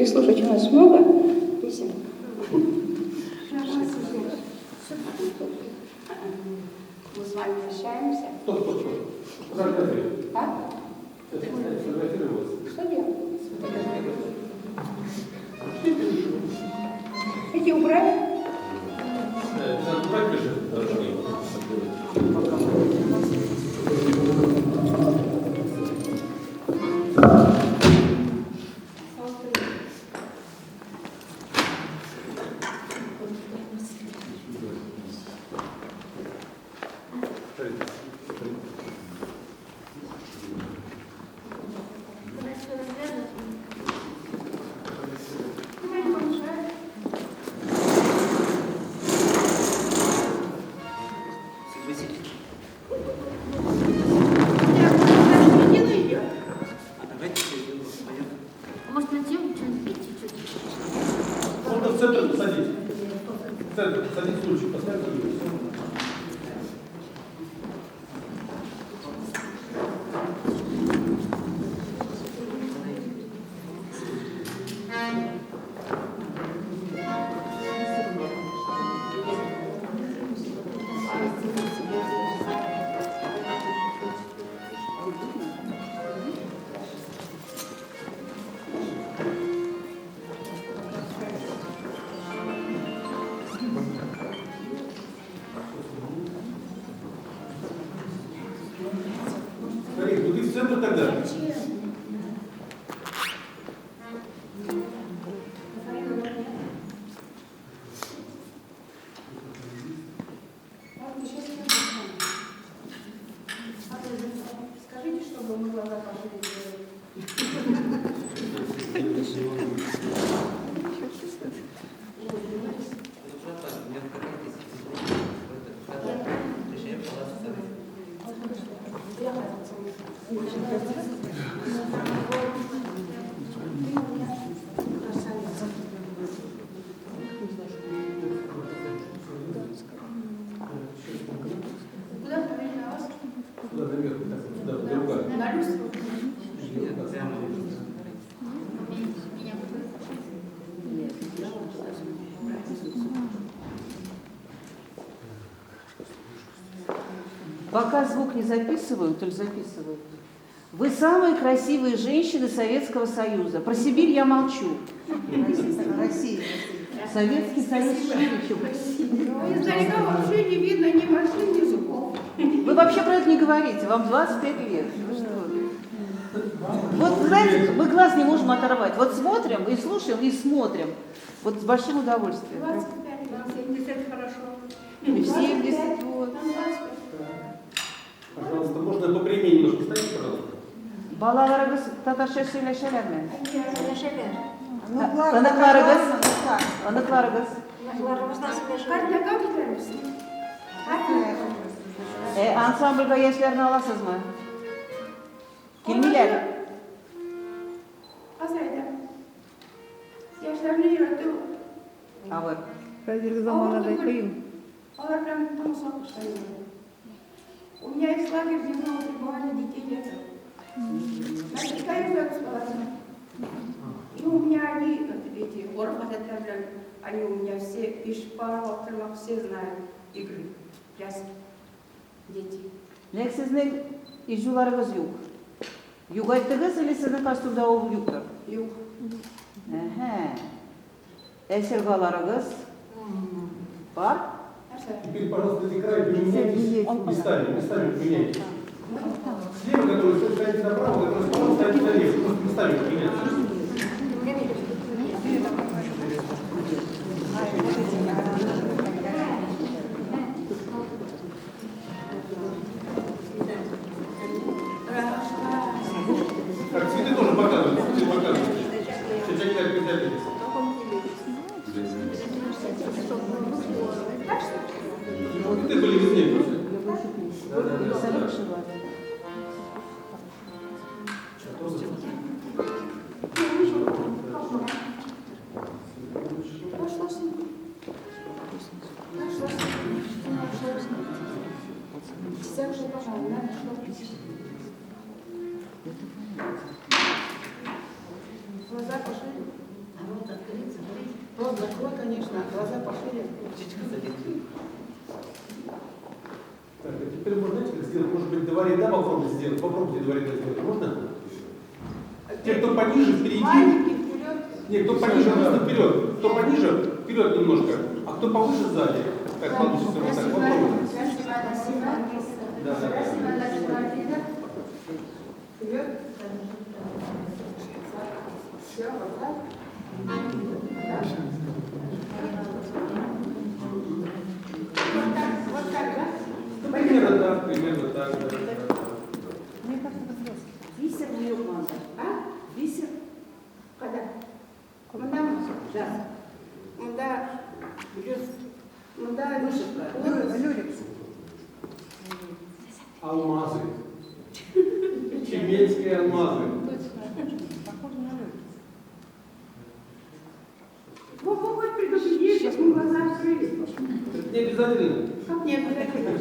переслушать у нас много песен. Мы с вами прощаемся. Стоп. А? Что делать? Эти убрать? Может, на тему что-нибудь пить чуть-чуть? Можно в центр посадить. В центр посадить стульчик, поставить стульчик. Смотри, ну ты в центр тогда. Скажите, чтобы мы глаза пошли. Куда поверить на вас? Сюда, наверх, сюда, в другая. На люстру? Пока звук не записывают, или записывают, вы самые красивые женщины Советского Союза. Про Сибирь я молчу. Россия. Советский Союз шире, чем Издалека вообще не видно ни машин, ни зубов. Вы вообще про это не говорите, вам 25 лет. Вы что? Вот, знаете, мы глаз не можем оторвать. Вот смотрим и слушаем, и смотрим. Вот с большим удовольствием. 25, 70 хорошо. И в 70 вот. Пожалуйста, можно по прямее немножко ставить, пожалуйста. Балаларыбыз татарша сөйләшәләрме? Аныкларыгыз. Аныкларыгыз. Как gidermiş? Ансамбльгә яшьләрне аласызмы? Килмиләр. Azayda. Yaşlarını yürüttü. Авыр. Қазіргі заманда қиын. Олар прям там сопушка. У меня есть лагерь дневного пребывания детей летом. Значит, кайфую бесплатно. И у меня они, эти орфотетры, они у меня все, пиш-пару, все знают игры, пляски, дети. Ләкин сезнең иҗуларыгыз юк. Юк әйттегез, или сезнең костюмда ул юктыр? Юг. Әсергаларыгыз бар? Теперь, пожалуйста, эти края поменяйтесь местами поменяйте. Слева, который станете направо, который справа станете налево. Просто местами поменяйте. Так, цветы тоже показывают, цветы показывают. Сейчас они так прицепились. Цветы были везде просто. Глаза пошли. рот открыть, закрыть. Рот закрой, конечно, глаза пошире. Птичка залетит. Так, а теперь можно, знаете, как сделать? Может быть, два ряда попробуйте сделать. Попробуйте два ряда сделать. Можно? Те, кто пониже, впереди. Маленький вперед. Нет, кто пониже, просто вперед. Кто пониже, вперед немножко. А кто повыше, сзади. Как получится? Вот так, попробуйте. Да, да. Вперед. Все, вот так. Да? Вот так, да? Примерно так, примерно так. Да. Мне кажется, это взрослый. Бисер в нее надо. А? Бисер? Когда? Мадам? Да. Мада. Мада. Вышивка. Люрикс. Алмазы. Чеменские алмазы. Похоже на люрикс. Вы хоть предупредили, чтобы мы глаза открыли. Это не обязательно. Как не обязательно?